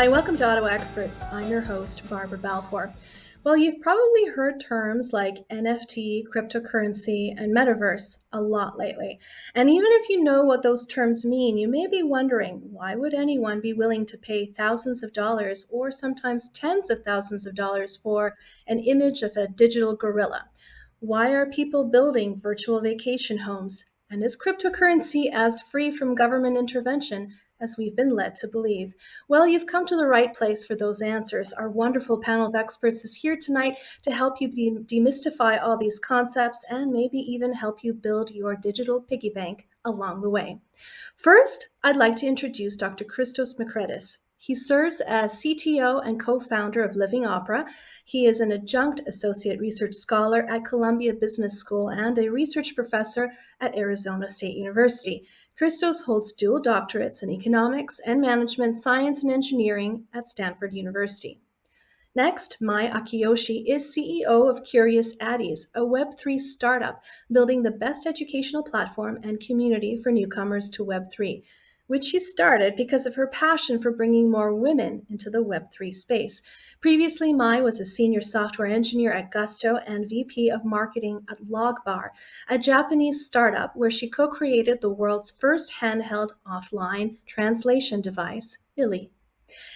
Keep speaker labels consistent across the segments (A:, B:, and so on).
A: Hi, welcome to Ottawa Experts. I'm your host, Barbara Balfour. Well, you've probably heard terms like NFT, cryptocurrency, and Metaverse a lot lately. And even if you know what those terms mean, you may be wondering, why would anyone be willing to pay thousands of dollars or sometimes tens of thousands of dollars for an image of a digital gorilla? Why are people building virtual vacation homes? And is cryptocurrency as free from government intervention as we've been led to believe? Well, you've come to the right place for those answers. Our wonderful panel of experts is here tonight to help you demystify all these concepts and maybe even help you build your digital piggy bank along the way. First, I'd like to introduce Dr. Christos Makridis. He serves as CTO and co-founder of Living Opera. He is an adjunct associate research scholar at Columbia Business School and a research professor at Arizona State University. Christos holds dual doctorates in economics and management, science and engineering at Stanford University. Next, Mai Akiyoshi is CEO of Curious Addys, a Web3 startup building the best educational platform and community for newcomers to Web3, which she started because of her passion for bringing more women into the Web3 space. Previously, Mai was a senior software engineer at Gusto and VP of marketing at Logbar, a Japanese startup where she co-created the world's first handheld offline translation device, Illy.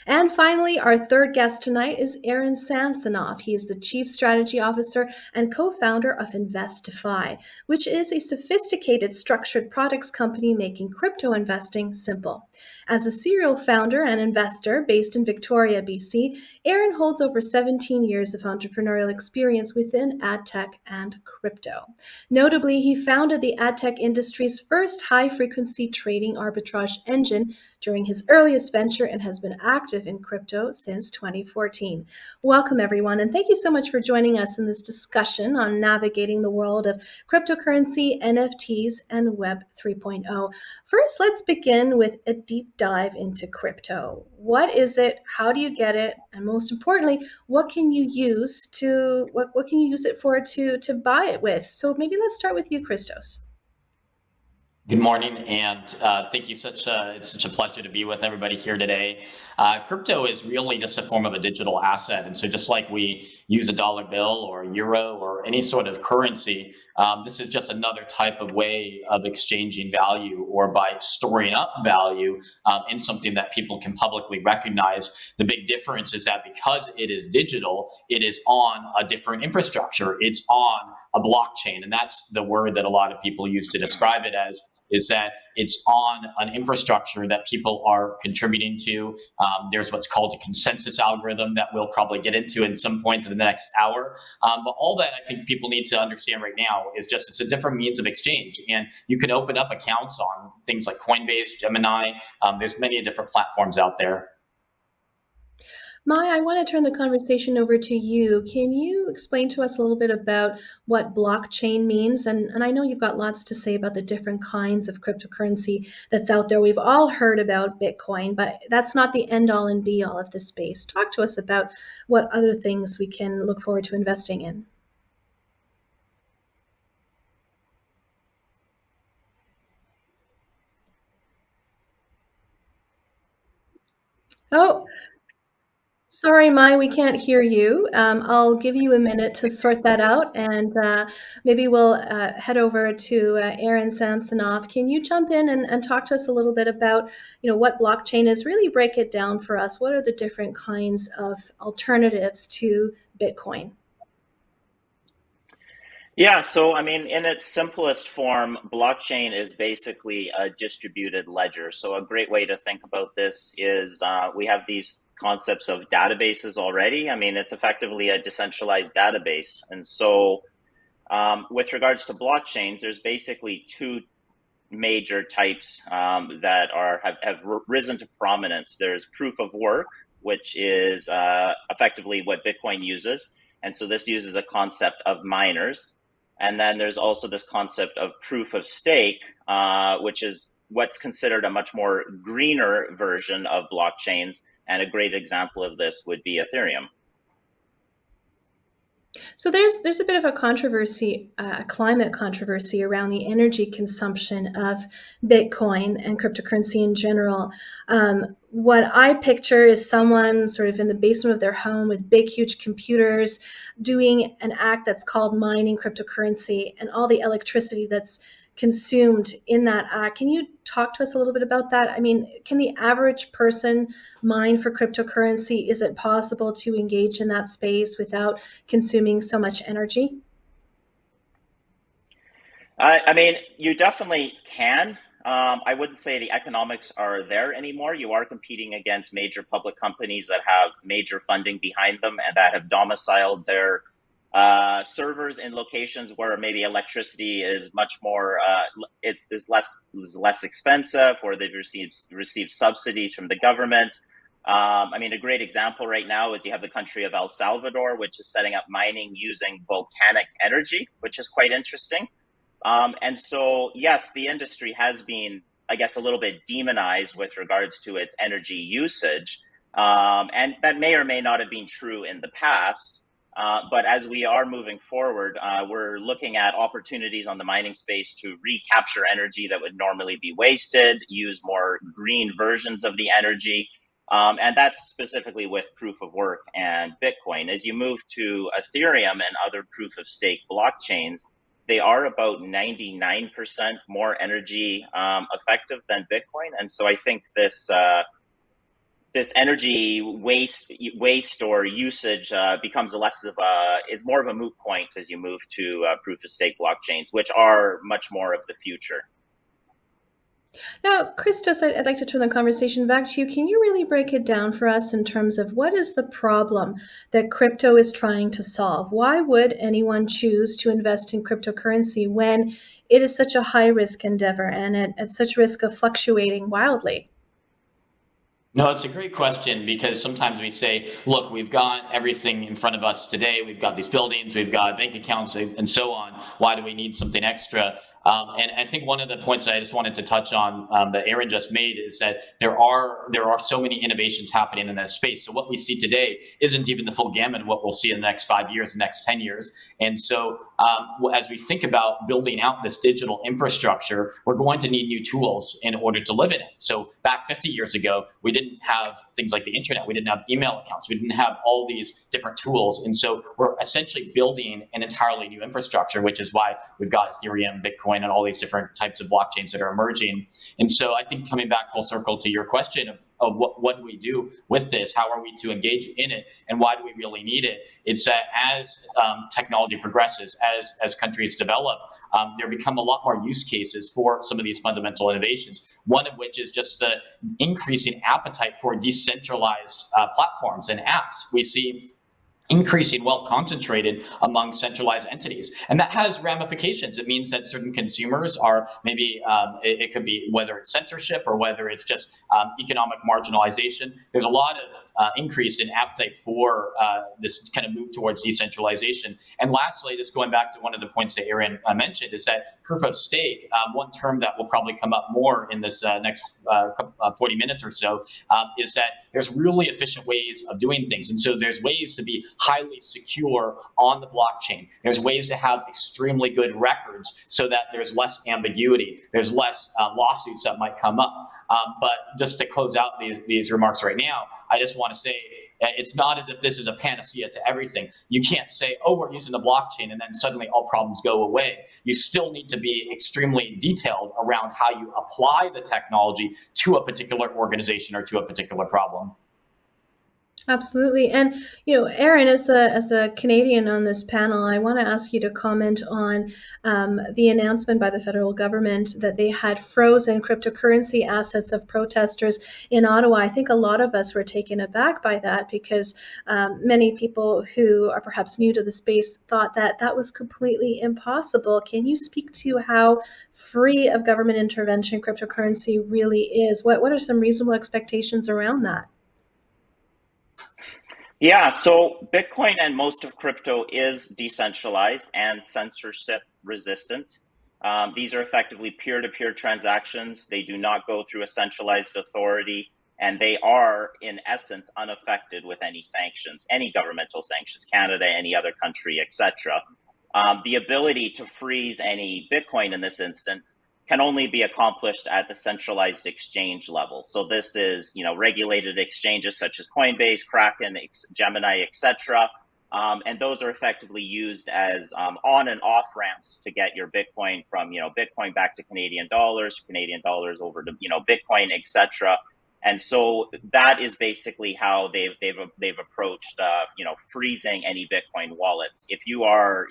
A: And finally, our third guest tonight is Aaron Samsonoff. He is the Chief Strategy Officer and co-founder of InvestDEFY, which is a sophisticated structured products company making crypto investing simple. As a serial founder and investor based in Victoria, BC, Aaron holds over 17 years of entrepreneurial experience within ad tech and crypto. Notably, he founded the ad tech industry's first high-frequency trading arbitrage engine during his earliest venture and has been active in crypto since 2014. Welcome, everyone, and thank you so much for joining us in this discussion on navigating the world of cryptocurrency, NFTs, and Web 3.0. First, let's begin with a deep dive into crypto. What is it? How do you get it? And most importantly, what can you use it for to buy it with? So maybe let's start with you, Christos.
B: Good morning, and thank you. It's such a pleasure to be with everybody here today. Crypto is really just a form of a digital asset, and so just like we use a dollar bill or a euro or any sort of currency, this is just another type of way of exchanging value or by storing up value in something that people can publicly recognize. The big difference is that because it is digital, it is on a different infrastructure. It's on a blockchain, and that's the word that a lot of people use to describe it as, is that it's on an infrastructure that people are contributing to. There's what's called a consensus algorithm that we'll probably get into in some point in the next hour. But all that I think people need to understand right now is just it's a different means of exchange. And you can open up accounts on things like Coinbase, Gemini. There's many different platforms out there.
A: Mai, I want to turn the conversation over to you. Can you explain to us a little bit about what blockchain means? And I know you've got lots to say about the different kinds of cryptocurrency that's out there. We've all heard about Bitcoin, but that's not the end all and be all of the space. Talk to us about what other things we can look forward to investing in. Oh, sorry, Mai, we can't hear you. I'll give you a minute to sort that out, and maybe we'll head over to Aaron Samsonoff. Can you jump in and talk to us a little bit about, what blockchain is? Really break it down for us. What are the different kinds of alternatives to Bitcoin?
C: Yeah, so I mean, in its simplest form, blockchain is basically a distributed ledger. So a great way to think about this is we have these concepts of databases already. I mean, it's effectively a decentralized database. And so with regards to blockchains, there's basically two major types that have risen to prominence. There's proof of work, which is effectively what Bitcoin uses. And so this uses a concept of miners. And then there's also this concept of proof of stake, which is what's considered a much more greener version of blockchains. And a great example of this would be Ethereum.
A: So there's a bit of a controversy, a climate controversy around the energy consumption of Bitcoin and cryptocurrency in general. What I picture is someone sort of in the basement of their home with big, huge computers doing an act that's called mining cryptocurrency, and all the electricity that's consumed in that act. Can you talk to us a little bit about that? I mean, can the average person mine for cryptocurrency? Is it possible to engage in that space without consuming so much energy?
C: I mean, you definitely can. I wouldn't say the economics are there anymore. You are competing against major public companies that have major funding behind them and that have domiciled their servers in locations where maybe electricity is much more, it's less expensive, or they've received subsidies from the government. I mean, a great example right now is you have the country of El Salvador, which is setting up mining using volcanic energy, which is quite interesting. And so, yes, the industry has been, I guess, a little bit demonized with regards to its energy usage. And that may or may not have been true in the past. But as we are moving forward, we're looking at opportunities on the mining space to recapture energy that would normally be wasted, use more green versions of the energy. And that's specifically with proof of work and Bitcoin. As you move to Ethereum and other proof of stake blockchains, they are about 99% more energy effective than Bitcoin. And so I think this energy waste or usage becomes it's more of a moot point as you move to proof of stake blockchains, which are much more of the future.
A: Now, Christos, I'd like to turn the conversation back to you. Can you really break it down for us in terms of what is the problem that crypto is trying to solve? Why would anyone choose to invest in cryptocurrency when it is such a high risk endeavor and at such risk of fluctuating wildly?
B: No, it's a great question because sometimes we say, look, we've got everything in front of us today. We've got these buildings, we've got bank accounts, and so on. Why do we need something extra? And I think one of the points that I just wanted to touch on that Aaron just made is that there are so many innovations happening in that space. So what we see today isn't even the full gamut of what we'll see in the next 5 years, the next 10 years. And so as we think about building out this digital infrastructure, we're going to need new tools in order to live in it. So back 50 years ago, we didn't have things like the internet. We didn't have email accounts. We didn't have all these different tools. And so we're essentially building an entirely new infrastructure, which is why we've got Ethereum, Bitcoin, and all these different types of blockchains that are emerging. And so I think coming back full circle to your question of what do we do with this? How are we to engage in it? And why do we really need it? It's that as technology progresses, as countries develop, there become a lot more use cases for some of these fundamental innovations. One of which is just the increasing appetite for decentralized platforms and apps. We see increasing wealth concentrated among centralized entities. And that has ramifications. It means that certain consumers are maybe, it could be whether it's censorship or whether it's just economic marginalization. There's a lot of increase in appetite for this kind of move towards decentralization. And lastly, just going back to one of the points that Aaron mentioned, is that proof of stake, one term that will probably come up more in this next 40 minutes or so, is that there's really efficient ways of doing things. And so there's ways to be highly secure on the blockchain. There's ways to have extremely good records so that there's less ambiguity. There's less lawsuits that might come up. But just to close out these remarks right now, I just want to say it's not as if this is a panacea to everything. You can't say, oh, we're using the blockchain and then suddenly all problems go away. You still need to be extremely detailed around how you apply the technology to a particular organization or to a particular problem.
A: Absolutely. And, Aaron, as the Canadian on this panel, I want to ask you to comment on the announcement by the federal government that they had frozen cryptocurrency assets of protesters in Ottawa. I think a lot of us were taken aback by that because many people who are perhaps new to the space thought that that was completely impossible. Can you speak to how free of government intervention cryptocurrency really is? What are some reasonable expectations around that?
C: Yeah, so Bitcoin and most of crypto is decentralized and censorship resistant. These are effectively peer-to-peer transactions. They do not go through a centralized authority. and they are, in essence, unaffected with any sanctions, any governmental sanctions, Canada, any other country, etc. The ability to freeze any Bitcoin in this instance can only be accomplished at the centralized exchange level. So this is, regulated exchanges such as Coinbase, Kraken, Gemini, etc. And those are effectively used as on and off ramps to get your Bitcoin from, Bitcoin back to Canadian dollars over to, Bitcoin, etc. And so that is basically how they've approached, freezing any Bitcoin wallets. If you are,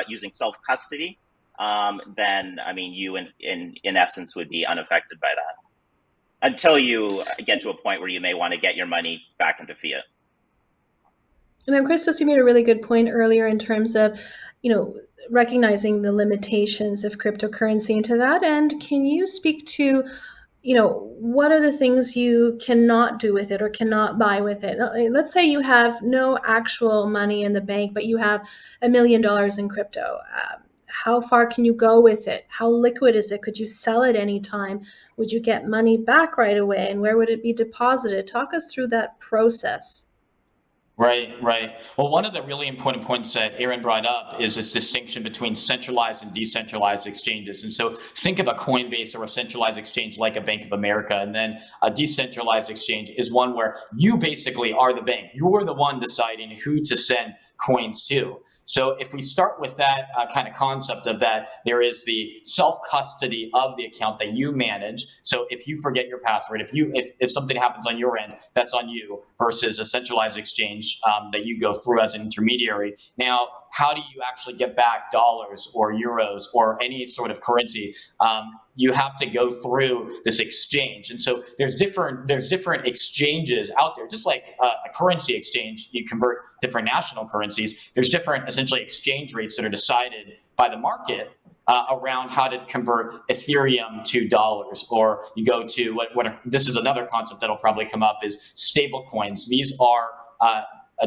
C: using self custody, then you in essence would be unaffected by that until you get to a point where you may want to get your money back into fiat.
A: And then, Christos, you made a really good point earlier in terms of, recognizing the limitations of cryptocurrency. And to that end, can you speak to, what are the things you cannot do with it or cannot buy with it? Let's say you have no actual money in the bank, but you have $1 million in crypto. How far can you go with it? How liquid is it? Could you sell it anytime? Would you get money back right away? And where would it be deposited? Talk us through that process.
B: Right. Well, one of the really important points that Aaron brought up is this distinction between centralized and decentralized exchanges. And so think of a Coinbase or a centralized exchange like a Bank of America, and then a decentralized exchange is one where you basically are the bank. You're the one deciding who to send coins to. So if we start with that kind of concept of that, there is the self-custody of the account that you manage. So if you forget your password, if something happens on your end, that's on you, versus a centralized exchange that you go through as an intermediary. Now, how do you actually get back dollars or euros or any sort of currency? You have to go through this exchange. And so there's different exchanges out there, just like a currency exchange. You convert different national currencies. There's different essentially exchange rates that are decided by the market around how to convert Ethereum to dollars, or you go to this is another concept that'll probably come up, is stable coins. These are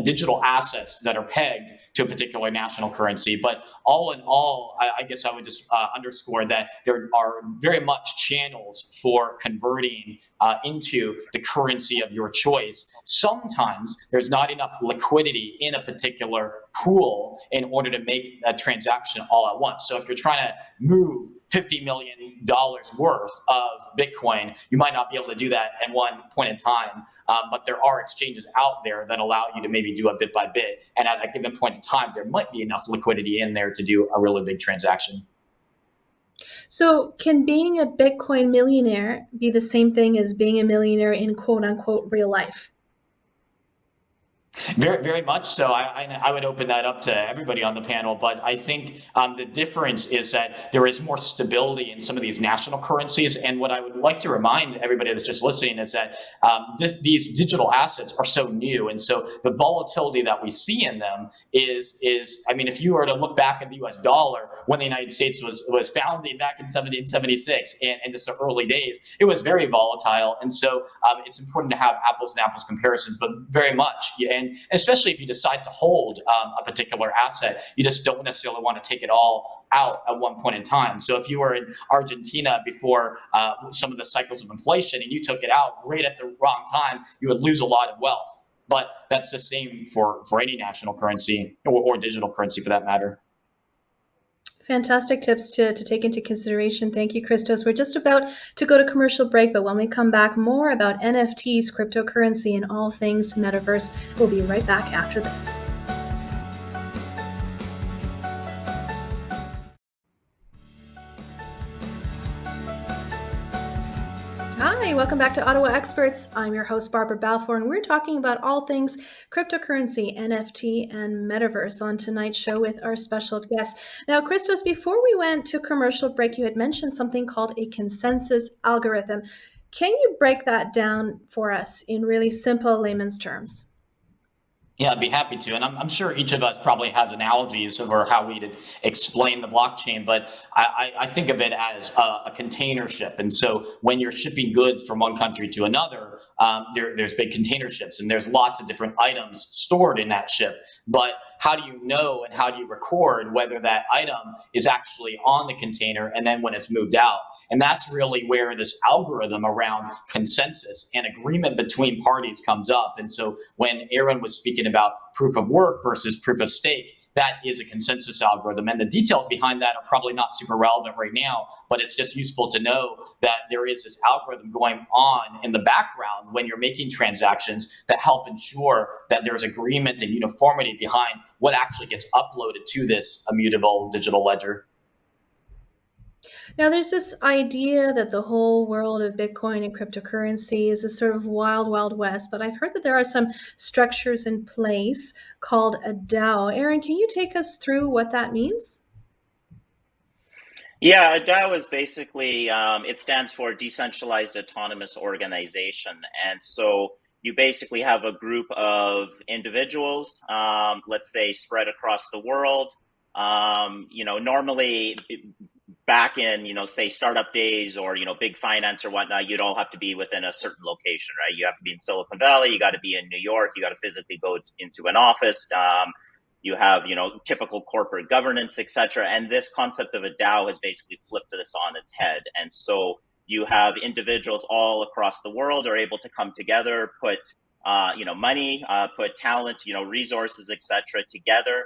B: digital assets that are pegged to a particular national currency. But all in all, I guess I would just underscore that there are very much channels for converting into the currency of your choice. Sometimes there's not enough liquidity in a particular pool in order to make a transaction all at once. So if you're trying to move $50 million worth of Bitcoin, you might not be able to do that at one point in time. But there are exchanges out there that allow you to maybe do a bit by bit. And at a given point in time, there might be enough liquidity in there to do a really big transaction.
A: So can being a Bitcoin millionaire be the same thing as being a millionaire in quote unquote real life?
B: Very, very much so. I would open that up to everybody on the panel, but I think the difference is that there is more stability in some of these national currencies. And what I would like to remind everybody that's just listening is that these digital assets are so new. And so the volatility that we see in them is if you were to look back at the US dollar when the United States was founded back in 1776 and just the early days, it was very volatile. And so it's important to have apples and apples comparisons, but very much. And especially if you decide to hold a particular asset, you just don't necessarily want to take it all out at one point in time. So if you were in Argentina before some of the cycles of inflation and you took it out right at the wrong time, you would lose a lot of wealth. But that's the same for any national currency or digital currency for that matter.
A: Fantastic tips to take into consideration. Thank you, Christos. We're just about to go to commercial break, but when we come back, more about NFTs, cryptocurrency, and all things metaverse. We'll be right back after this. Hi, welcome back to Ottawa Experts. I'm your host, Barbara Balfour, and we're talking about all things cryptocurrency, NFT, and metaverse on tonight's show with our special guest. Now, Christos, before we went to commercial break, you had mentioned something called a consensus algorithm. Can you break that down for us in really simple layman's terms?
B: Yeah, I'd be happy to. And I'm sure each of us probably has analogies over how we'd explain the blockchain, but I think of it as a container ship. And so when you're shipping goods from one country to another, there's big container ships and there's lots of different items stored in that ship. But how do you know and how do you record whether that item is actually on the container and then when it's moved out? And that's really where this algorithm around consensus and agreement between parties comes up. And so when Aaron was speaking about proof of work versus proof of stake, that is a consensus algorithm. And the details behind that are probably not super relevant right now, but it's just useful to know that there is this algorithm going on in the background when you're making transactions that help ensure that there's agreement and uniformity behind what actually gets uploaded to this immutable digital ledger.
A: Now, there's this idea that the whole world of Bitcoin and cryptocurrency is a sort of wild, wild west, but I've heard that there are some structures in place called a DAO. Aaron, can you take us through what that means?
C: Yeah, a DAO is basically, it stands for Decentralized Autonomous Organization. And so you basically have a group of individuals, let's say spread across the world. Normally back in, say startup days or, big finance or whatnot, you'd all have to be within a certain location, right? You have to be in Silicon Valley, you got to be in New York, you got to physically go into an office. You have, typical corporate governance, et cetera. And this concept of a DAO has basically flipped this on its head. And so you have individuals all across the world are able to come together, put, money, put talent, resources, et cetera, together.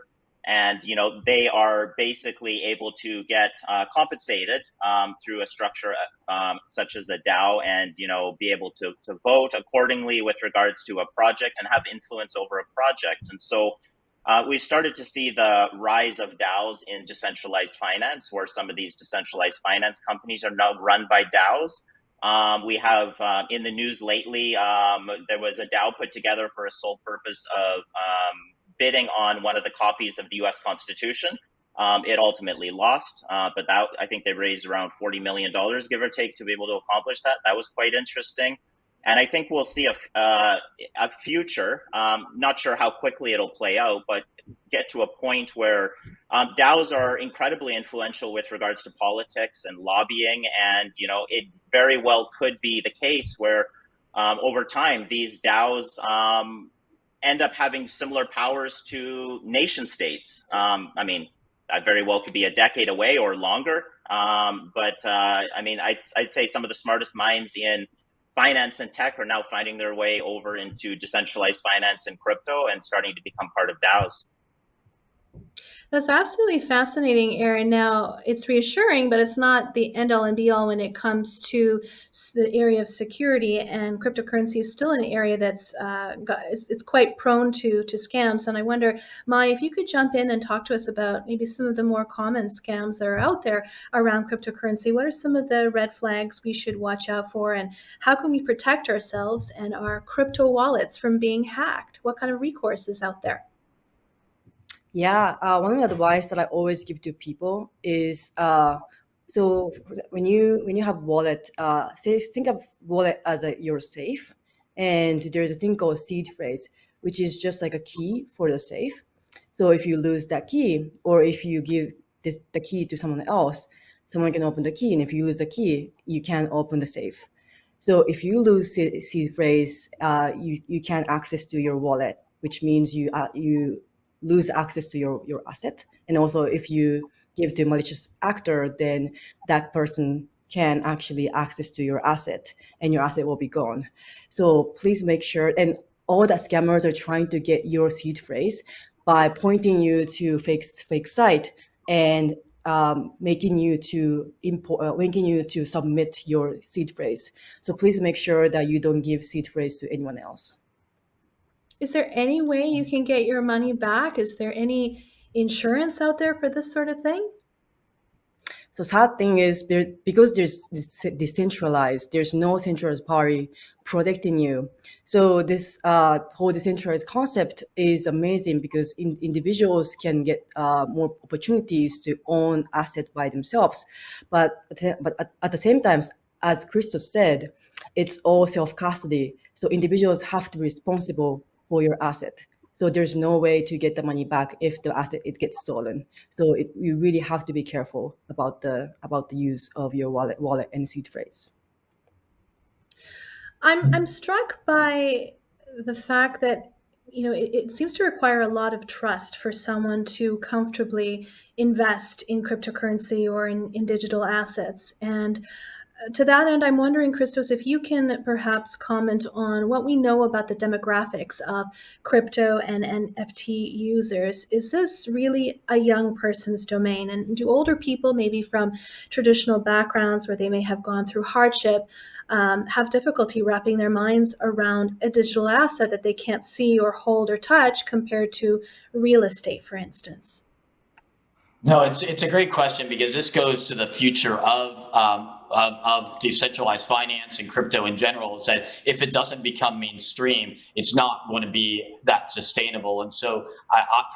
C: And, they are basically able to get compensated through a structure such as a DAO and, be able to vote accordingly with regards to a project and have influence over a project. And so we've started to see the rise of DAOs in decentralized finance, where some of these decentralized finance companies are now run by DAOs. We have in the news lately, there was a DAO put together for a sole purpose of bidding on one of the copies of the US Constitution. It ultimately lost, but that, I think they raised around $40 million, give or take, to be able to accomplish that. That was quite interesting. And I think we'll see a future, not sure how quickly it'll play out, but get to a point where DAOs are incredibly influential with regards to politics and lobbying. And, it very well could be the case where over time, these DAOs end up having similar powers to nation states. That very well could be a decade away or longer. I'd say some of the smartest minds in finance and tech are now finding their way over into decentralized finance and crypto and starting to become part of DAOs.
A: That's absolutely fascinating, Aaron. Now, it's reassuring, but it's not the end all and be all when it comes to the area of security. And cryptocurrency is still an area that's it's quite prone to scams. And I wonder, Mai, if you could jump in and talk to us about maybe some of the more common scams that are out there around cryptocurrency. What are some of the red flags we should watch out for, and how can we protect ourselves and our crypto wallets from being hacked? What kind of recourse is out there?
D: Yeah, one of the advice that I always give to people is so when you have wallet, think of wallet as your safe, and there's a thing called seed phrase, which is just like a key for the safe. So if you lose that key, or if you give the key to someone else, someone can open the key, and if you lose the key, you can't open the safe. So if you lose seed phrase, you can't access to your wallet, which means you lose access to your asset. And also if you give to a malicious actor, then that person can actually access to your asset and your asset will be gone. So please make sure, and all the scammers are trying to get your seed phrase by pointing you to fake site and linking you to submit your seed phrase. So please make sure that you don't give seed phrase to anyone else.
A: Is there any way you can get your money back? Is there any insurance out there for this sort of thing?
D: So sad thing is, because there's decentralized, there's no centralized party protecting you. So this whole decentralized concept is amazing because individuals can get more opportunities to own asset by themselves. But at the same time, as Christos said, it's all self-custody. So individuals have to be responsible for your asset. So there's no way to get the money back if the asset gets stolen. So you really have to be careful about the use of your wallet and seed phrase.
A: I'm struck by the fact that it seems to require a lot of trust for someone to comfortably invest in cryptocurrency or in digital assets. And to that end, I'm wondering, Christos, if you can perhaps comment on what we know about the demographics of crypto and NFT users. Is this really a young person's domain? And do older people, maybe from traditional backgrounds where they may have gone through hardship, have difficulty wrapping their minds around a digital asset that they can't see or hold or touch compared to real estate, for instance?
B: No, it's a great question because this goes to the future of decentralized finance and crypto in general. Is that if it doesn't become mainstream, it's not going to be that sustainable. And so,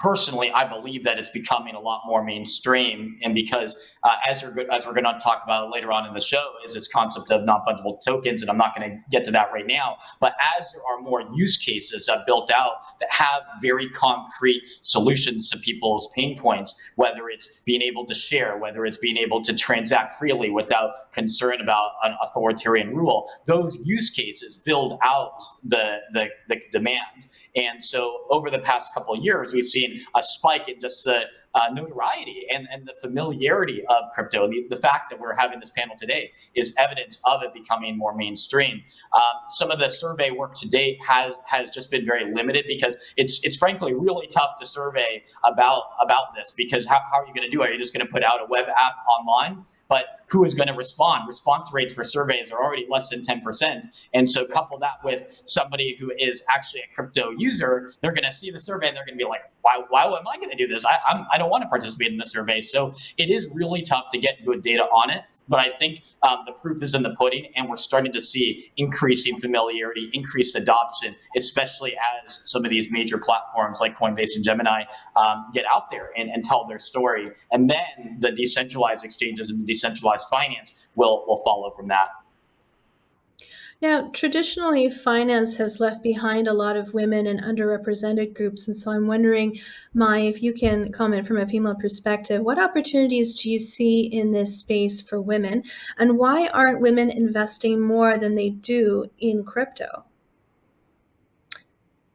B: personally, I believe that it's becoming a lot more mainstream. And because as we're going to talk about later on in the show, is this concept of non-fungible tokens, and I'm not going to get to that right now. But as there are more use cases that built out that have very concrete solutions to people's pain points, whether it's being able to share, whether it's being able to transact freely without concern about an authoritarian rule, those use cases build out the demand. And so over the past couple of years, we've seen a spike in just the notoriety and the familiarity of crypto. The fact that we're having this panel today is evidence of it becoming more mainstream. Some of the survey work to date has just been very limited because it's frankly really tough to survey about this, because how are you going to do it? Are you just going to put out a web app online? But who is going to respond? Response rates for surveys are already less than 10%. And so couple that with somebody who is actually a crypto user, they're going to see the survey and they're going to be like, why am I going to do this? I don't want to participate in the survey. So it is really tough to get good data on it. But I think the proof is in the pudding, and we're starting to see increasing familiarity, increased adoption, especially as some of these major platforms like Coinbase and Gemini get out there and tell their story. And then the decentralized exchanges and decentralized finance will follow from that.
A: Now, traditionally, finance has left behind a lot of women and underrepresented groups. And so I'm wondering, Mai, if you can comment from a female perspective, what opportunities do you see in this space for women? And why aren't women investing more than they do in crypto?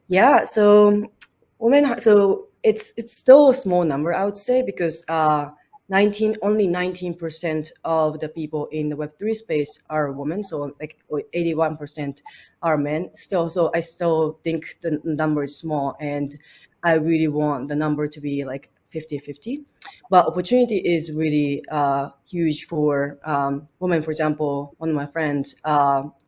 D: Yeah, so women. So it's still a small number, I would say, because only 19% of the people in the Web3 space are women. So like 81% are men still. So I still think the number is small, and I really want the number to be like 50-50. But opportunity is really huge for women. For example, one of my friends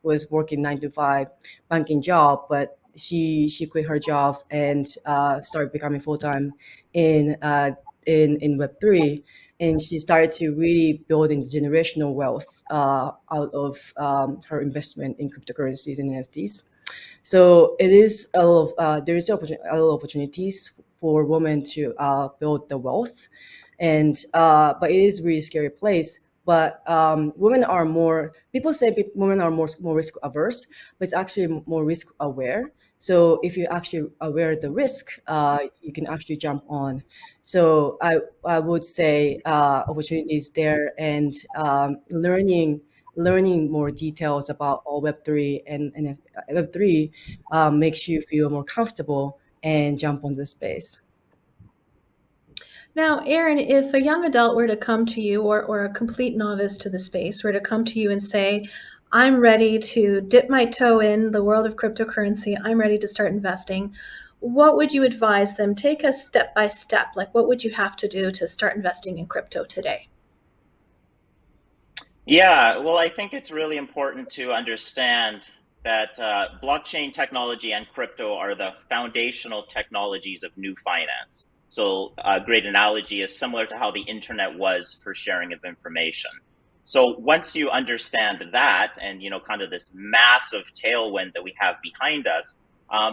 D: was working 9-to-5 banking job, but she quit her job and started becoming full-time in Web3. And she started to really building generational wealth out of her investment in cryptocurrencies and NFTs. So it is a lot of, there is a lot of opportunities for women to build the wealth, and but it is a really scary place. But women are more. People say women are more risk averse, but it's actually more risk aware. So if you're actually aware of the risk, you can actually jump on. So I would say opportunities there, and learning more details about all Web3 and Web3 makes you feel more comfortable and jump on the space.
A: Now, Aaron, if a young adult were to come to you, or a complete novice to the space were to come to you and say, I'm ready to dip my toe in the world of cryptocurrency, I'm ready to start investing, what would you advise them? Take us step by step. Like, what would you have to do to start investing in crypto today?
C: Yeah, well, I think it's really important to understand that blockchain technology and crypto are the foundational technologies of new finance. So a great analogy is similar to how the internet was for sharing of information. So once you understand that, and kind of this massive tailwind that we have behind us,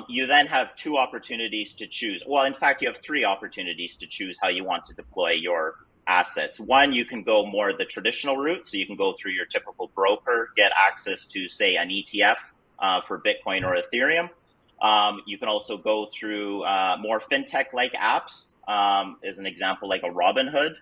C: you then have two opportunities to choose. Well, in fact, you have three opportunities to choose how you want to deploy your assets. One, you can go more the traditional route. So you can go through your typical broker, get access to, say, an ETF for Bitcoin or Ethereum. You can also go through more fintech-like apps, as an example, like a Robinhood.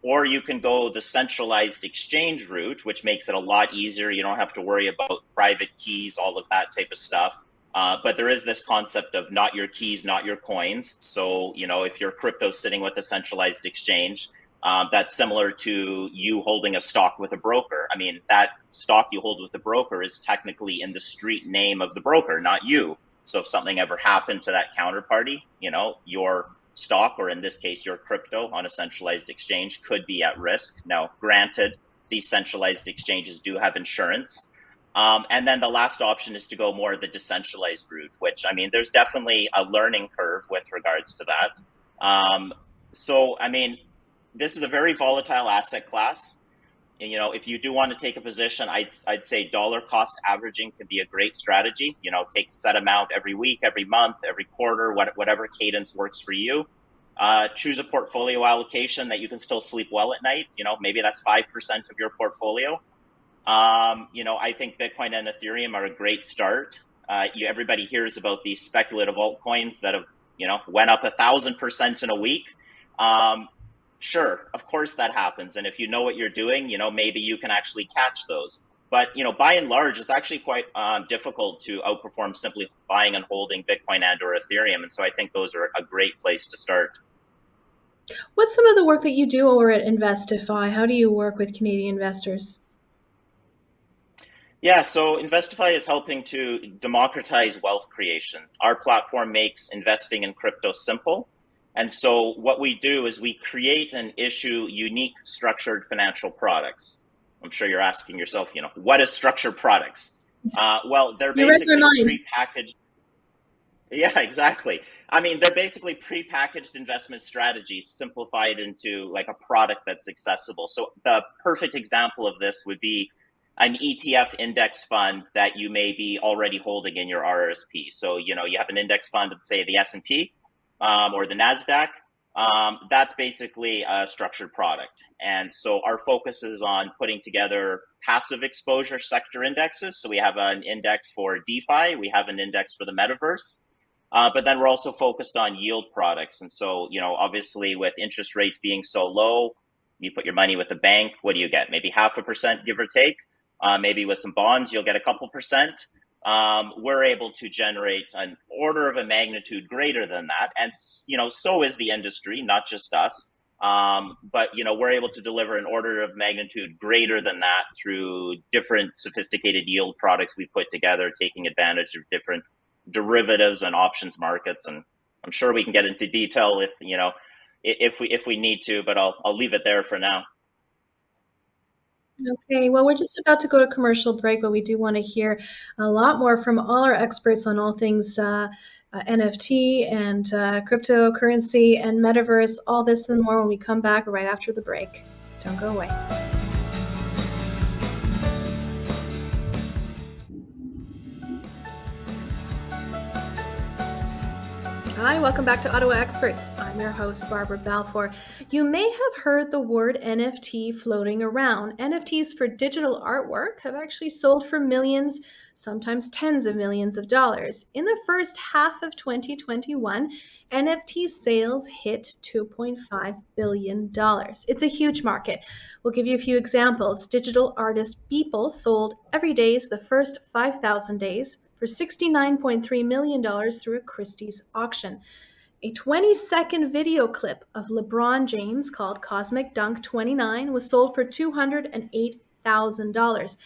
C: Or you can go the centralized exchange route, which makes it a lot easier. You don't have to worry about private keys, all of that type of stuff. But there is this concept of not your keys, not your coins. So, if your crypto sitting with a centralized exchange, that's similar to you holding a stock with a broker. I mean, that stock you hold with the broker is technically in the street name of the broker, not you. So if something ever happened to that counterparty, your stock, or in this case, your crypto on a centralized exchange, could be at risk. Now, granted, these centralized exchanges do have insurance. And then the last option is to go more the decentralized route, which, I mean, there's definitely a learning curve with regards to that. So, I mean, this is a very volatile asset class. And, if you do want to take a position, I'd say dollar cost averaging can be a great strategy. Take a set amount every week, every month, every quarter, whatever cadence works for you. Choose a portfolio allocation that you can still sleep well at night. Maybe that's 5% of your portfolio. I think Bitcoin and Ethereum are a great start. Everybody hears about these speculative altcoins that have, went up 1,000% in a week. Sure, of course that happens. And if you know what you're doing, maybe you can actually catch those. But, by and large, it's actually quite difficult to outperform simply buying and holding Bitcoin and or Ethereum. And so I think those are a great place to start.
A: What's some of the work that you do over at InvestDEFY? How do you work with Canadian investors?
C: Yeah, so InvestDEFY is helping to democratize wealth creation. Our platform makes investing in crypto simple. And so what we do is we create and issue unique structured financial products. I'm sure you're asking yourself, what is structured products? Well, they're basically prepackaged. Yeah, exactly. I mean, they're basically prepackaged investment strategies simplified into like a product that's accessible. So the perfect example of this would be an ETF index fund that you may be already holding in your RRSP. So, you have an index fund of, say, the S&P or the NASDAQ. That's basically a structured product. And so our focus is on putting together passive exposure sector indexes. So we have an index for DeFi, we have an index for the Metaverse. But then we're also focused on yield products. And so, obviously with interest rates being so low, you put your money with the bank, what do you get? Maybe 0.5%, give or take. Maybe with some bonds, you'll get a couple percent. We're able to generate an order of a magnitude greater than that. And, so is the industry, not just us. But, we're able to deliver an order of magnitude greater than that through different sophisticated yield products we put together, taking advantage of different derivatives and options markets. And I'm sure we can get into detail if we need to, but I'll leave it there for now.
A: Okay, well, we're just about to go to commercial break, but we do want to hear a lot more from all our experts on all things NFT and cryptocurrency and metaverse, all this and more when we come back right after the break. Don't go away. Hi, welcome back to Ottawa Experts. I'm your host, Barbara Balfour. You may have heard the word NFT floating around. NFTs for digital artwork have actually sold for millions, sometimes tens of millions of dollars. In the first half of 2021, NFT sales hit $2.5 billion. It's a huge market. We'll give you a few examples. Digital artist Beeple sold Every Days the first 5,000 days for $69.3 million through a Christie's auction. A 20-second video clip of LeBron James called Cosmic Dunk 29 was sold for $208,000.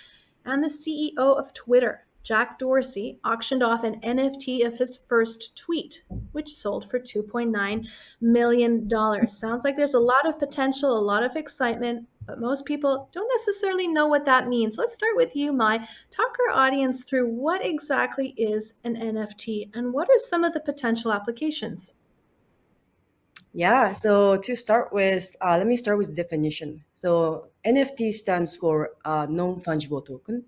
A: And the CEO of Twitter, Jack Dorsey, auctioned off an NFT of his first tweet, which sold for $2.9 million. Sounds like there's a lot of potential, a lot of excitement, but most people don't necessarily know what that means. Let's start with you, Mai. Talk our audience through what exactly is an NFT and what are some of the potential applications?
D: Yeah, so to start with, let me start with definition. So NFT stands for non-fungible token.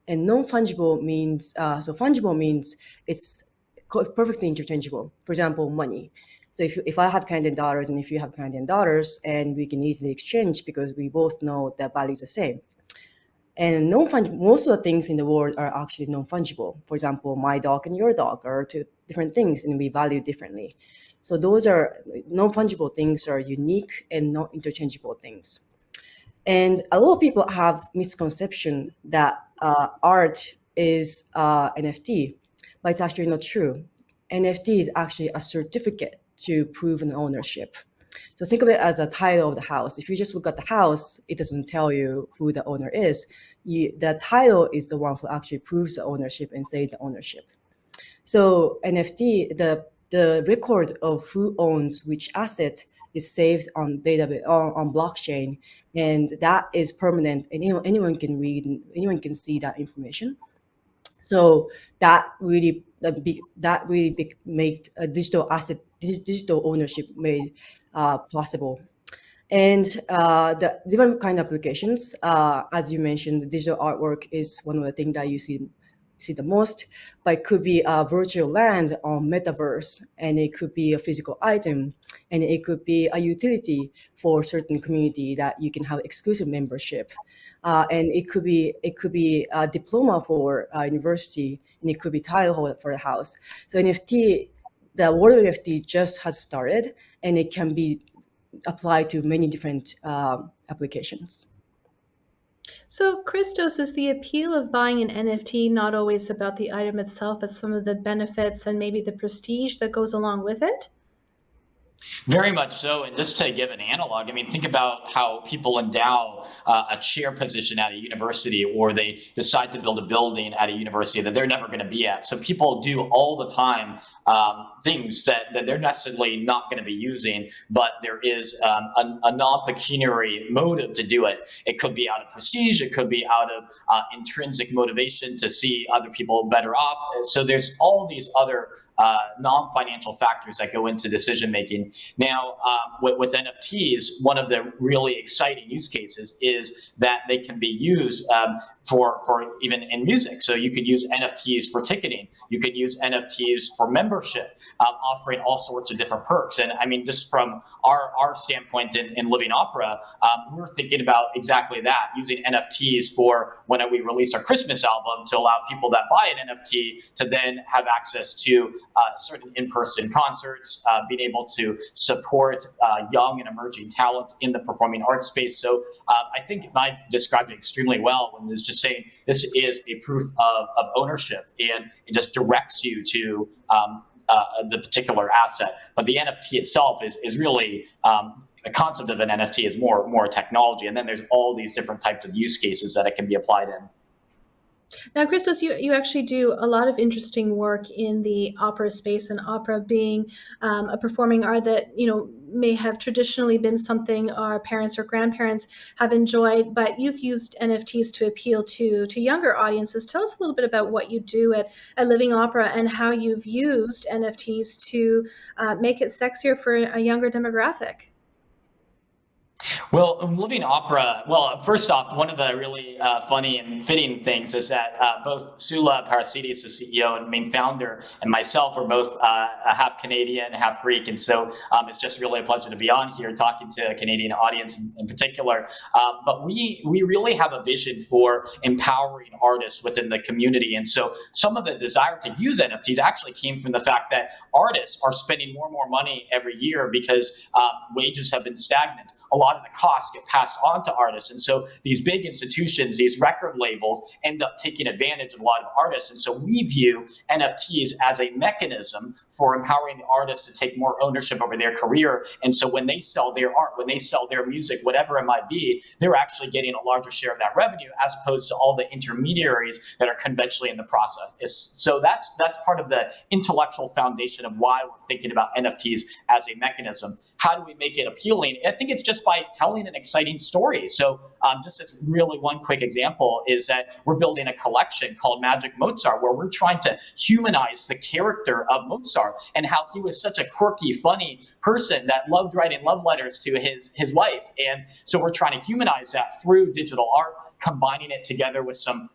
D: And non-fungible means, so fungible means it's perfectly interchangeable. For example, money. So if I have Canadian dollars and if you have Canadian dollars, and we can easily exchange because we both know that value is the same. And most of the things in the world are actually non-fungible. For example, my dog and your dog are two different things and we value differently. So those are non-fungible things, are unique and not interchangeable things. And a lot of people have misconception that art is NFT. but it's actually not true. NFT is actually a certificate to prove an ownership. So think of it as a title of the house. If you just look at the house, it doesn't tell you who the owner is. The title is the one who actually proves the ownership and say the ownership. So NFT, the record of who owns which asset is saved on database on blockchain, and that is permanent, and anyone can read, anyone can see that information. So that really made a digital ownership made possible. And the different kind of applications, as you mentioned, the digital artwork is one of the things that you see the most, but it could be a virtual land on Metaverse, and it could be a physical item, and it could be a utility for certain community that you can have exclusive membership. And it could be a diploma for a university, and it could be title holder for the house. So NFT, the world of NFT just has started, and it can be applied to many different applications.
A: So, Christos, is the appeal of buying an NFT not always about the item itself, but some of the benefits and maybe the prestige that goes along with it?
B: Very much so. And just to give an analog, I mean, think about how people endow a chair position at a university, or they decide to build a building at a university that they're never going to be at. So people do all the time things that they're necessarily not going to be using, but there is a non-pecuniary motive to do it. It could be out of prestige. It could be out of intrinsic motivation to see other people better off. So there's all these other non-financial factors that go into decision making. Now, with NFTs, one of the really exciting use cases is that they can be used for even in music. So you could use NFTs for ticketing. You could use NFTs for membership, offering all sorts of different perks. And I mean, just from our standpoint in Living Opera, we're thinking about exactly that, using NFTs for when we release our Christmas album to allow people that buy an NFT to then have access to certain in-person concerts, being able to support young and emerging talent in the performing arts space. So I think Mai described it extremely well when it was just saying this is a proof of ownership, and it just directs you to the particular asset. But the NFT itself is really the concept of an NFT is more technology, and then there's all these different types of use cases that it can be applied in.
A: Now, Christos, you actually do a lot of interesting work in the opera space, and opera being a performing art that, may have traditionally been something our parents or grandparents have enjoyed, but you've used NFTs to appeal to younger audiences. Tell us a little bit about what you do at Living Opera and how you've used NFTs to make it sexier for a younger demographic.
B: Well, Living Opera, first off, one of the really funny and fitting things is that both Sula Parasidis, the CEO and main founder, and myself are both half Canadian, half Greek. And so it's just really a pleasure to be on here talking to a Canadian audience in particular. But we really have a vision for empowering artists within the community. And so some of the desire to use NFTs actually came from the fact that artists are spending more and more money every year because wages have been stagnant. A lot of the costs get passed on to artists. And so these big institutions, these record labels, end up taking advantage of a lot of artists. And so we view NFTs as a mechanism for empowering the artists to take more ownership over their career. And so when they sell their art, when they sell their music, whatever it might be, they're actually getting a larger share of that revenue as opposed to all the intermediaries that are conventionally in the process. So that's part of the intellectual foundation of why we're thinking about NFTs as a mechanism. How do we make it appealing? I think it's just by telling an exciting story. So just as really one quick example is that we're building a collection called Magic Mozart, where we're trying to humanize the character of Mozart and how he was such a quirky, funny person that loved writing love letters to his wife. And so we're trying to humanize that through digital art, combining it together with some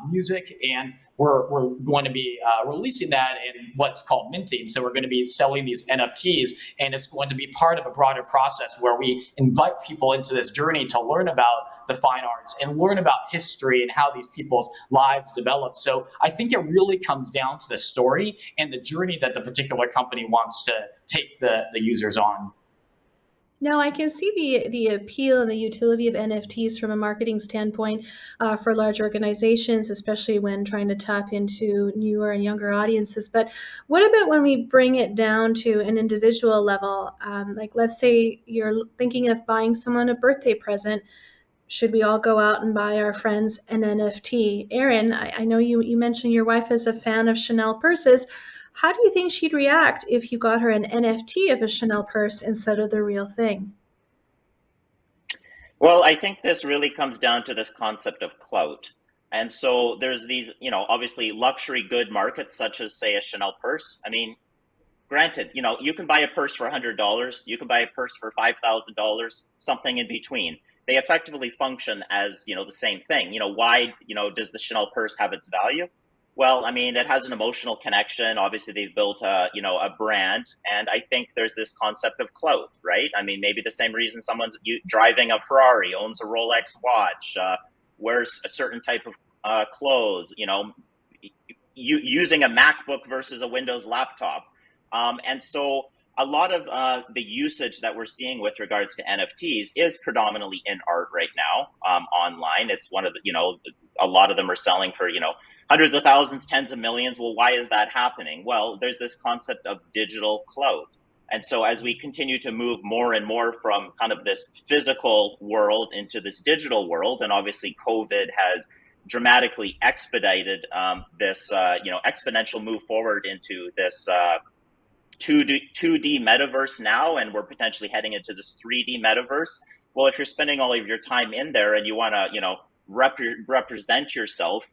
B: music, and we're going to be releasing that in what's called minting. So we're going to be selling these NFTs, and it's going to be part of a broader process where we invite people into this journey to learn about the fine arts and learn about history and how these people's lives develop. So I think it really comes down to the story and the journey that the particular company wants to take the users on.
A: Now, I can see the appeal and the utility of NFTs from a marketing standpoint for large organizations, especially when trying to tap into newer and younger audiences. But what about when we bring it down to an individual level? Like, let's say you're thinking of buying someone a birthday present. Should we all go out and buy our friends an NFT? Aaron, I know you mentioned your wife is a fan of Chanel purses. How do you think she'd react if you got her an NFT of a Chanel purse instead of the real thing?
C: Well, I think this really comes down to this concept of clout. And so there's these, obviously luxury good markets, such as, say, a Chanel purse. I mean, granted, you can buy a purse for $100, you can buy a purse for $5,000, something in between. They effectively function as, the same thing. Why, does the Chanel purse have its value? Well, I mean, it has an emotional connection. Obviously, they've built a brand, and I think there's this concept of clout, right? I mean, maybe the same reason someone's driving a Ferrari, owns a Rolex watch, wears a certain type of clothes, using a MacBook versus a Windows laptop. And so a lot of the usage that we're seeing with regards to NFTs is predominantly in art right now, online. It's one of the, a lot of them are selling for, hundreds of thousands, tens of millions. Well, why is that happening? Well, there's this concept of digital clout. And so as we continue to move more and more from kind of this physical world into this digital world, and obviously COVID has dramatically expedited this, exponential move forward into this 2D metaverse now, and we're potentially heading into this 3D metaverse. Well, if you're spending all of your time in there and you want to, represent yourself,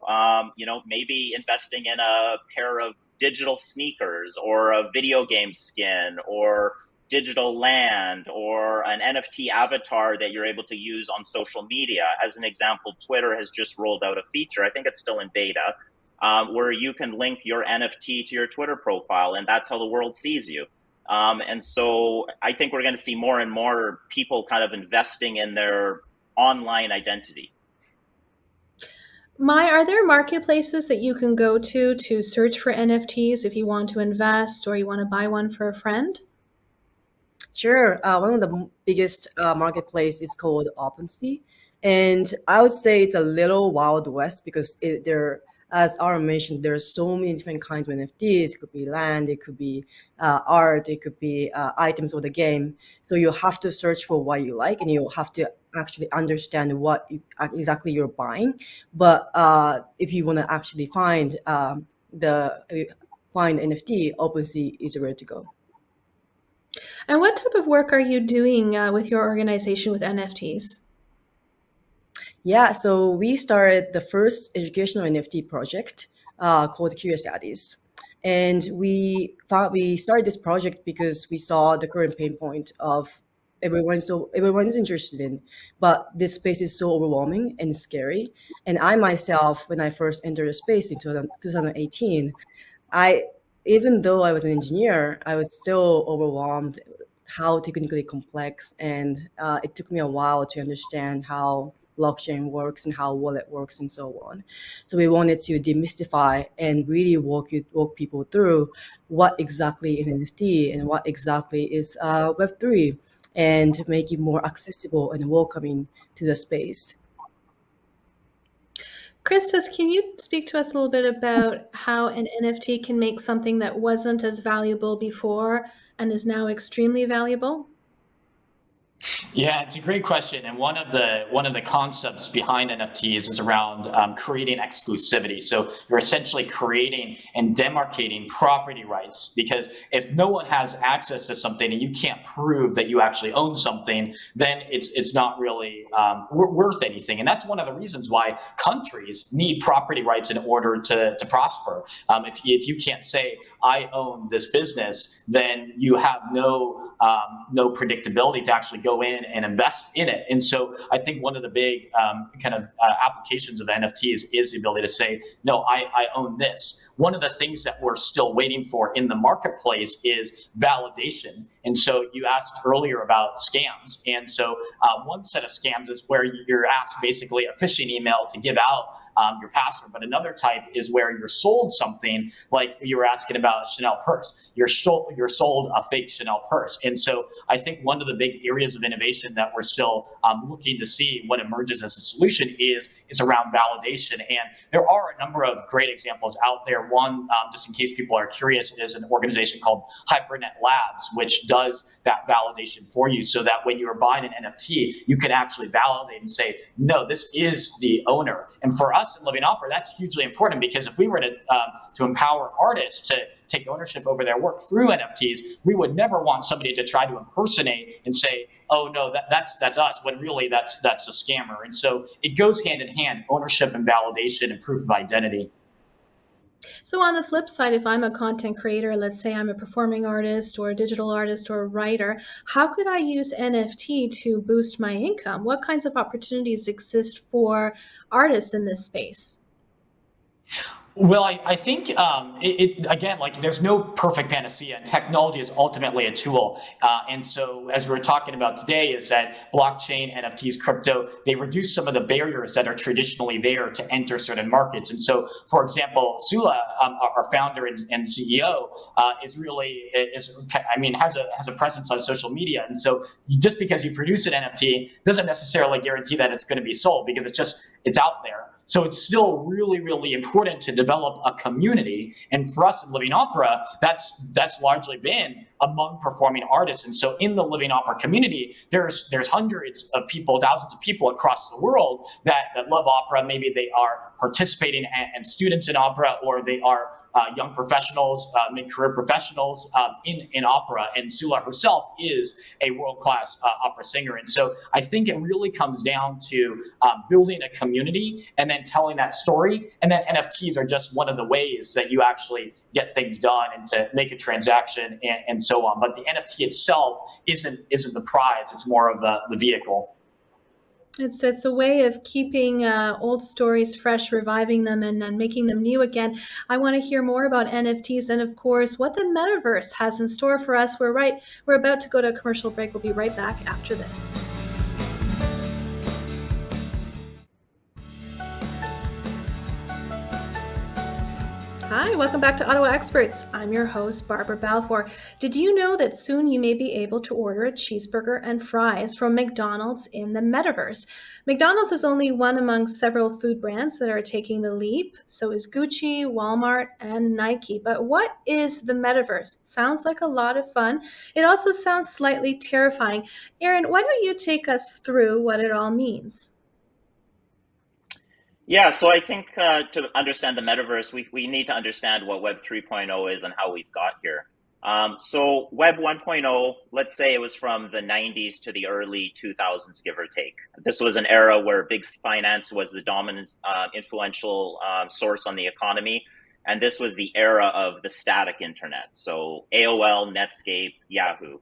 C: maybe investing in a pair of digital sneakers or a video game skin or digital land or an NFT avatar that you're able to use on social media. As an example, Twitter has just rolled out a feature, I think it's still in beta, where you can link your NFT to your Twitter profile, and that's how the world sees you. And so I think we're going to see more and more people kind of investing in their online identity.
A: Mai, are there marketplaces that you can go to search for NFTs if you want to invest or you want to buy one for a friend?
D: Sure. One of the biggest marketplace is called OpenSea, and I would say it's a little wild west because as Aaron mentioned, there are so many different kinds of NFTs. It could be land, it could be art, it could be items of the game. So you have to search for what you like, and you have to actually understand what exactly you're buying. But if you want to actually find NFT, OpenSea is where to go.
A: And what type of work are you doing with your organization with NFTs?
D: Yeah, so we started the first educational NFT project called Curious Addys. And we thought we started this project because we saw the current pain point of everyone's interested in, but this space is so overwhelming and scary. And I myself, when I first entered the space in 2018, even though I was an engineer, I was still overwhelmed how technically complex, and it took me a while to understand how blockchain works and how wallet works and so on. So we wanted to demystify and really walk people through what exactly is NFT and what exactly is Web3, and make it more accessible and welcoming to the space.
A: Christos, can you speak to us a little bit about how an NFT can make something that wasn't as valuable before and is now extremely valuable?
B: Yeah, it's a great question, and one of the concepts behind NFTs is around creating exclusivity. So you're essentially creating and demarcating property rights, because if no one has access to something and you can't prove that you actually own something, then it's not really worth anything. And that's one of the reasons why countries need property rights in order to prosper. If you can't say I own this business, then you have no predictability to actually go in and invest in it. And so I think one of the big applications of NFTs is the ability to say, no, I own this. One of the things that we're still waiting for in the marketplace is validation. And so you asked earlier about scams. And so one set of scams is where you're asked basically a phishing email to give out your password. But another type is where you're sold something, like you were asking about a Chanel purse. You're sold a fake Chanel purse. And so I think one of the big areas of innovation that we're still looking to see what emerges as a solution is around validation. And there are a number of great examples out there. One, just in case people are curious, is an organization called HyperNet Labs, which does that validation for you, so that when you're buying an NFT, you can actually validate and say, no, this is the owner. And for us in Living Opera, that's hugely important, because if we were to empower artists to take ownership over their work through NFTs, we would never want somebody to try to impersonate and say, oh no, that's us, when really that's a scammer. And so it goes hand in hand, ownership and validation and proof of identity.
A: So on the flip side, if I'm a content creator, let's say I'm a performing artist or a digital artist or a writer, how could I use NFT to boost my income? What kinds of opportunities exist for artists in this space?
B: Well, I think again, like, there's no perfect panacea, and technology is ultimately a tool. And so, as we were talking about today, is that blockchain, NFTs, crypto, they reduce some of the barriers that are traditionally there to enter certain markets. And so, for example, Sula, our founder and CEO, has a presence on social media. And so, just because you produce an NFT doesn't necessarily guarantee that it's going to be sold, because it's out there. So it's still really, really important to develop a community. And for us in Living Opera, that's largely been among performing artists. And so in the Living Opera community, there's hundreds of people, thousands of people across the world that love opera. Maybe they are participating and students in opera, or they are young professionals, mid-career professionals in opera. And Sula herself is a world-class opera singer. And so I think it really comes down to building a community and then telling that story. And then NFTs are just one of the ways that you actually get things done and to make a transaction and so on. But the NFT itself isn't the prize. It's more of the vehicle.
A: It's a way of keeping old stories fresh, reviving them, and making them new again. I want to hear more about NFTs and, of course, what the Metaverse has in store for us. We're about to go to a commercial break. We'll be right back after this. Hi, welcome back to Ottawa Experts. I'm your host, Barbara Balfour. Did you know that soon you may be able to order a cheeseburger and fries from McDonald's in the Metaverse? McDonald's is only one among several food brands that are taking the leap. So is Gucci, Walmart, and Nike. But what is the Metaverse? It sounds like a lot of fun. It also sounds slightly terrifying. Aaron, why don't you take us through what it all means?
C: Yeah, so I think to understand the metaverse, we need to understand what Web 3.0 is and how we've got here. So Web 1.0, let's say it was from the 90s to the early 2000s, give or take. This was an era where big finance was the dominant influential source on the economy. And this was the era of the static internet. So AOL, Netscape, Yahoo.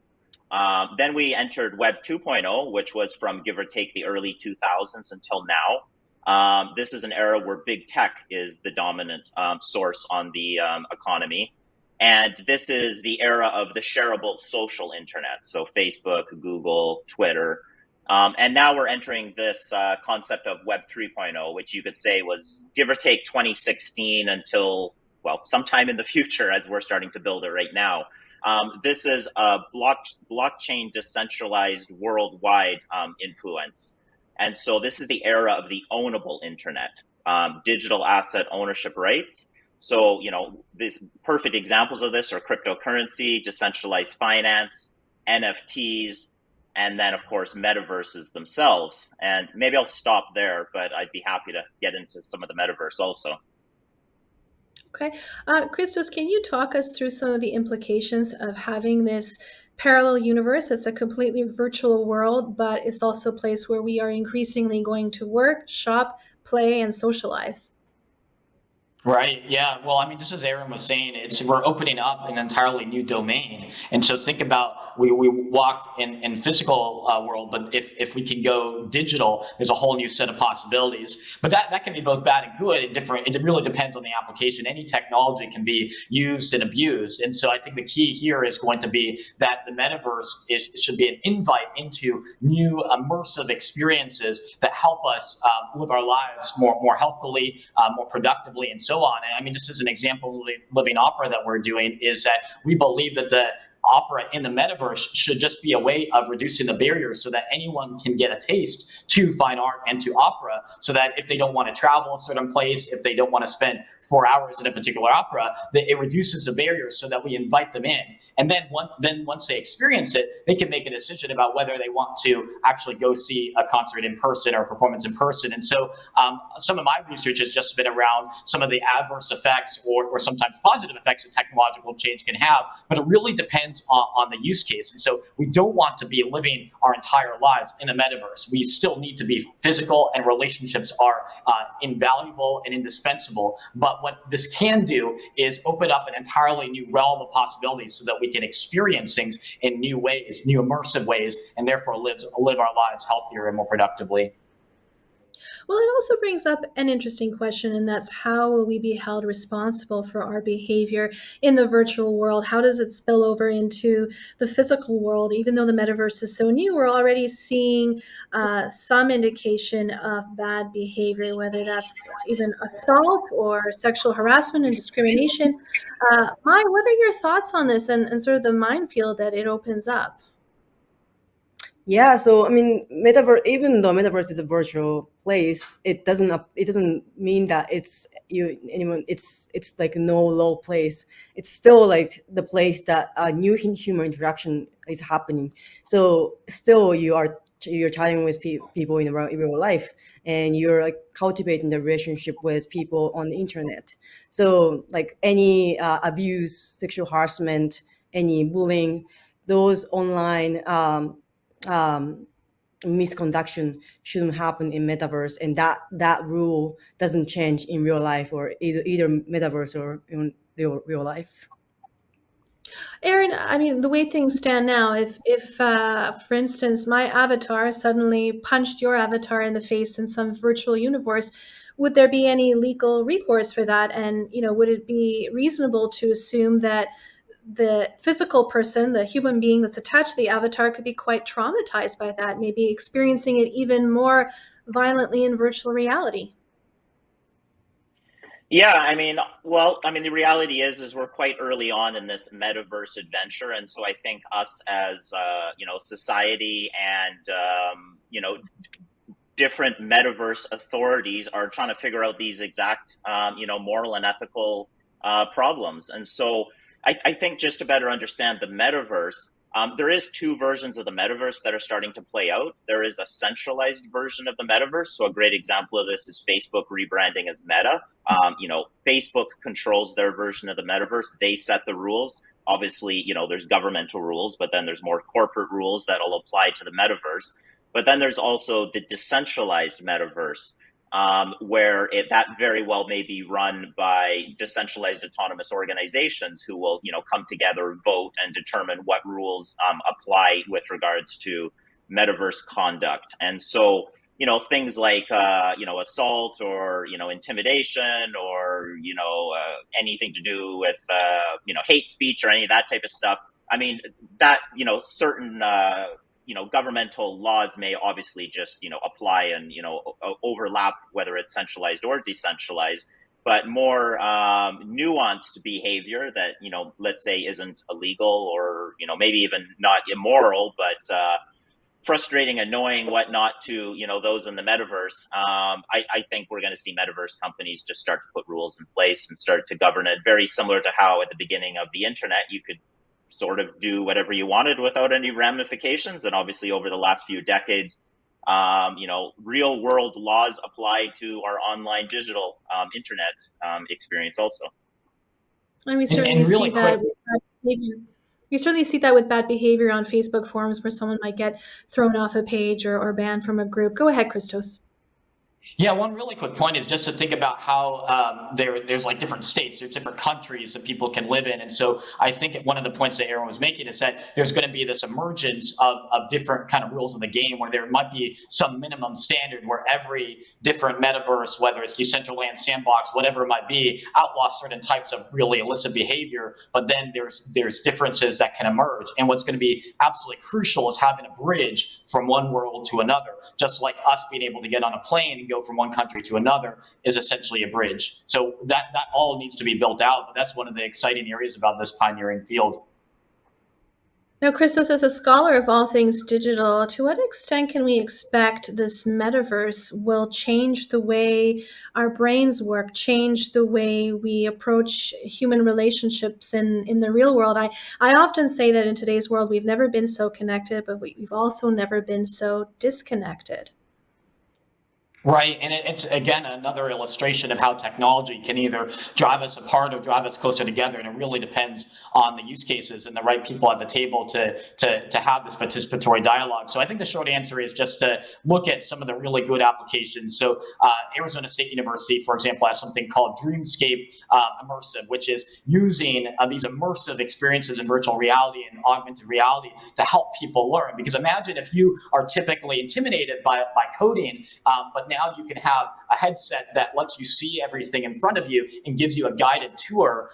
C: Then we entered Web 2.0, which was from give or take the early 2000s until now. This is an era where big tech is the dominant source on the economy. And this is the era of the shareable social internet. So Facebook, Google, Twitter. And now we're entering this concept of Web 3.0, which you could say was give or take 2016 until, well, sometime in the future as we're starting to build it right now. This is a blockchain decentralized worldwide influence. And so this is the era of the ownable internet, digital asset ownership rights. So, these perfect examples of this are cryptocurrency, decentralized finance, NFTs, and then, of course, metaverses themselves. And maybe I'll stop there, but I'd be happy to get into some of the metaverse also.
A: Okay. Christos, can you talk us through some of the implications of having this parallel universe? It's a completely virtual world, but it's also a place where we are increasingly going to work, shop, play, and socialize.
B: Right. Yeah. Well, just as Aaron was saying, we're opening up an entirely new domain. And so think about we walk in physical world, but if we can go digital, there's a whole new set of possibilities. But that can be both bad and good and different. It really depends on the application. Any technology can be used and abused. And so I think the key here is going to be that the metaverse should be an invite into new immersive experiences that help us live our lives more healthfully, more productively, and so on. And just as an example, Living Opera that we're doing is that we believe that the Opera in the metaverse should just be a way of reducing the barriers so that anyone can get a taste to fine art and to opera, so that if they don't want to travel a certain place, if they don't want to spend 4 hours in a particular opera, that it reduces the barriers so that we invite them in. And then once they experience it, they can make a decision about whether they want to actually go see a concert in person or a performance in person. And so some of my research has just been around some of the adverse effects or sometimes positive effects that technological change can have, but it really depends on the use case. And so we don't want to be living our entire lives in a metaverse. We still need to be physical, and relationships are invaluable and indispensable. But what this can do is open up an entirely new realm of possibilities so that we can experience things in new ways, new immersive ways, and therefore live our lives healthier and more productively.
A: Well, it also brings up an interesting question, and that's how will we be held responsible for our behavior in the virtual world? How does it spill over into the physical world? Even though the metaverse is so new, we're already seeing some indication of bad behavior, whether that's even assault or sexual harassment and discrimination. Mai, what are your thoughts on this and sort of the minefield that it opens up?
D: Yeah, so I mean, metaverse. Even though metaverse is a virtual place, it doesn't mean that it's it's like no low place. It's still like the place that new human interaction is happening. So still, you're chatting with people in real life, and you're like cultivating the relationship with people on the internet. So like any abuse, sexual harassment, any bullying, those online misconduction shouldn't happen in metaverse, and that rule doesn't change in real life, or either metaverse or in real life.
A: Aaron, I mean, the way things stand now, if for instance, my avatar suddenly punched your avatar in the face in some virtual universe, would there be any legal recourse for that? And, would it be reasonable to assume that the physical person, the human being that's attached to the avatar, could be quite traumatized by that, maybe experiencing it even more violently in virtual reality?
C: Yeah, the reality is we're quite early on in this metaverse adventure, and so I think us as society and different metaverse authorities are trying to figure out these exact moral and ethical problems. And so I think just to better understand the metaverse, there is two versions of the metaverse that are starting to play out. There is a centralized version of the metaverse. So a great example of this is Facebook rebranding as Meta. Facebook controls their version of the metaverse. They set the rules. Obviously, there's governmental rules, but then there's more corporate rules that'll apply to the metaverse. But then there's also the decentralized metaverse, where that very well may be run by decentralized autonomous organizations who will, come together, vote, and determine what rules apply with regards to metaverse conduct. And so, things like, assault or, intimidation or, anything to do with, hate speech or any of that type of stuff. I mean, that, certain, governmental laws may obviously just, apply and, overlap, whether it's centralized or decentralized, but more nuanced behavior that, let's say isn't illegal or, maybe even not immoral, but frustrating, annoying, whatnot to, those in the metaverse. I think we're going to see metaverse companies just start to put rules in place and start to govern it, very similar to how at the beginning of the internet, you could sort of do whatever you wanted without any ramifications. And obviously over the last few decades, real world laws apply to our online digital internet experience also.
A: And we certainly see that with bad behavior. We certainly see that with bad behavior on Facebook forums where someone might get thrown off a page or banned from a group. Go ahead, Christos.
B: Yeah, one really quick point is just to think about how there's like different states, there's different countries that people can live in. And so I think one of the points that Aaron was making is that there's going to be this emergence of different kind of rules of the game where there might be some minimum standard where every different metaverse, whether it's Decentraland, Sandbox, whatever it might be, outlaws certain types of really illicit behavior. But then there's differences that can emerge. And what's going to be absolutely crucial is having a bridge from one world to another, just like us being able to get on a plane and go from one country to another is essentially a bridge. So that all needs to be built out, but that's one of the exciting areas about this pioneering field.
A: Now, Christos, as a scholar of all things digital, to what extent can we expect this metaverse will change the way our brains work, change the way we approach human relationships in the real world? I often say that in today's world, we've never been so connected, but we've also never been so disconnected.
B: Right, and it's again another illustration of how technology can either drive us apart or drive us closer together, and it really depends on the use cases and the right people at the table to have this participatory dialogue. So I think the short answer is just to look at some of the really good applications. So Arizona State University, for example, has something called Dreamscape Immersive, which is using these immersive experiences in virtual reality and augmented reality to help people learn. Because imagine if you are typically intimidated by coding, but now you can have a headset that lets you see everything in front of you and gives you a guided tour,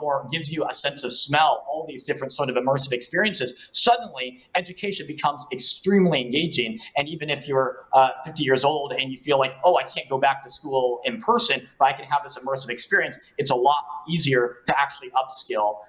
B: or gives you a sense of smell, all these different sort of immersive experiences. Suddenly, education becomes extremely engaging. And even if you're 50 years old and you feel like, oh, I can't go back to school in person, but I can have this immersive experience, it's a lot easier to actually upskill.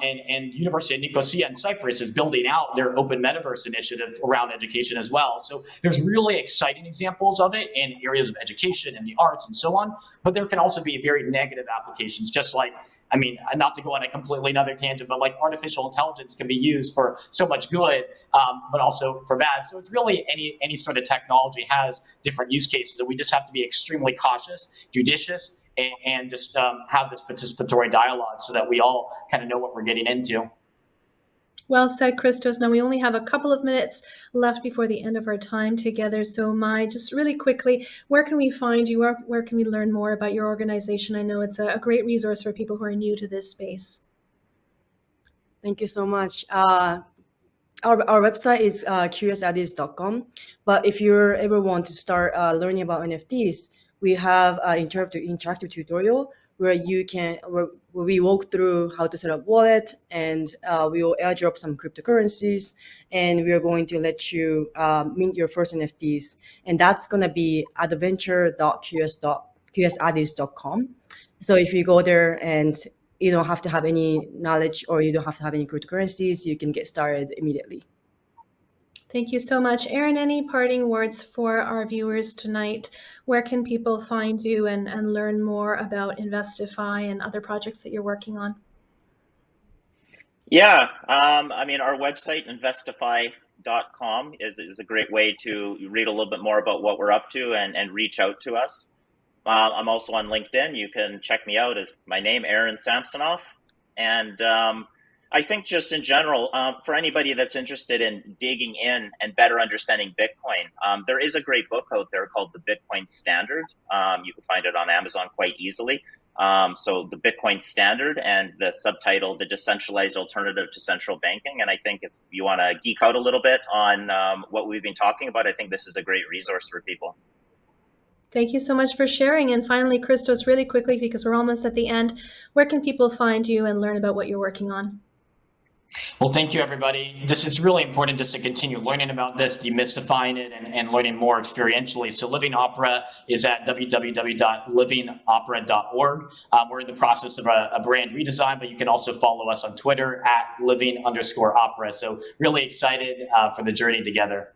B: And University of Nicosia in Cyprus is building out their open metaverse initiative around education as well. So there's really exciting examples of it in areas of education and the arts and so on, but there can also be very negative applications, just like, I mean, not to go on a completely another tangent, but like artificial intelligence can be used for so much good, but also for bad. So it's really any sort of technology has different use cases, and we just have to be extremely cautious, judicious, and just have this participatory dialogue so that we all kind of know what we're getting into.
A: Well said, Christos. Now we only have a couple of minutes left before the end of our time together. So Mai, just really quickly, where can we find you? Where can we learn more about your organization? I know it's a great resource for people who are new to this space.
D: Thank you so much. Our website is CuriousAddys.com. But if you ever want to start learning about NFTs, we have an interactive tutorial where we walk through how to set up wallet, and we will airdrop some cryptocurrencies, and we are going to let you mint your first NFTs. And that's going to be adventure.curiousaddys.com. So if you go there and you don't have to have any knowledge or you don't have to have any cryptocurrencies, you can get started immediately.
A: Thank you so much. Aaron, any parting words for our viewers tonight? Where can people find you and learn more about InvestDEFY and other projects that you're working on?
C: Yeah, I mean, our website, InvestDEFY.com, is a great way to read a little bit more about what we're up to and reach out to us. I'm also on LinkedIn. You can check me out as my name, Aaron Samsonoff. And I think just in general, for anybody that's interested in digging in and better understanding Bitcoin, there is a great book out there called The Bitcoin Standard. You can find it on Amazon quite easily. So The Bitcoin Standard, and the subtitle, The Decentralized Alternative to Central Banking. And I think if you want to geek out a little bit on what we've been talking about, I think this is a great resource for people.
A: Thank you so much for sharing. And finally, Christos, really quickly, because we're almost at the end, where can people find you and learn about what you're working on?
B: Well, thank you, everybody. This is really important just to continue learning about this, demystifying it, and learning more experientially. So Living Opera is at www.livingopera.org. We're in the process of a brand redesign, but you can also follow us on Twitter at living_opera. So really excited for the journey together.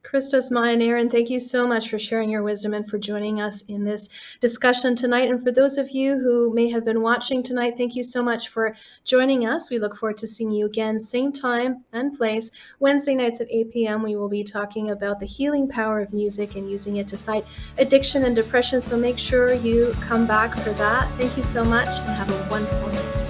A: Christos, Mai, and Aaron, thank you so much for sharing your wisdom and for joining us in this discussion tonight. And for those of you who may have been watching tonight, thank you so much for joining us. We look forward to seeing you again, same time and place. Wednesday nights at 8 p.m. we will be talking about the healing power of music and using it to fight addiction and depression. So make sure you come back for that. Thank you so much and have a wonderful night.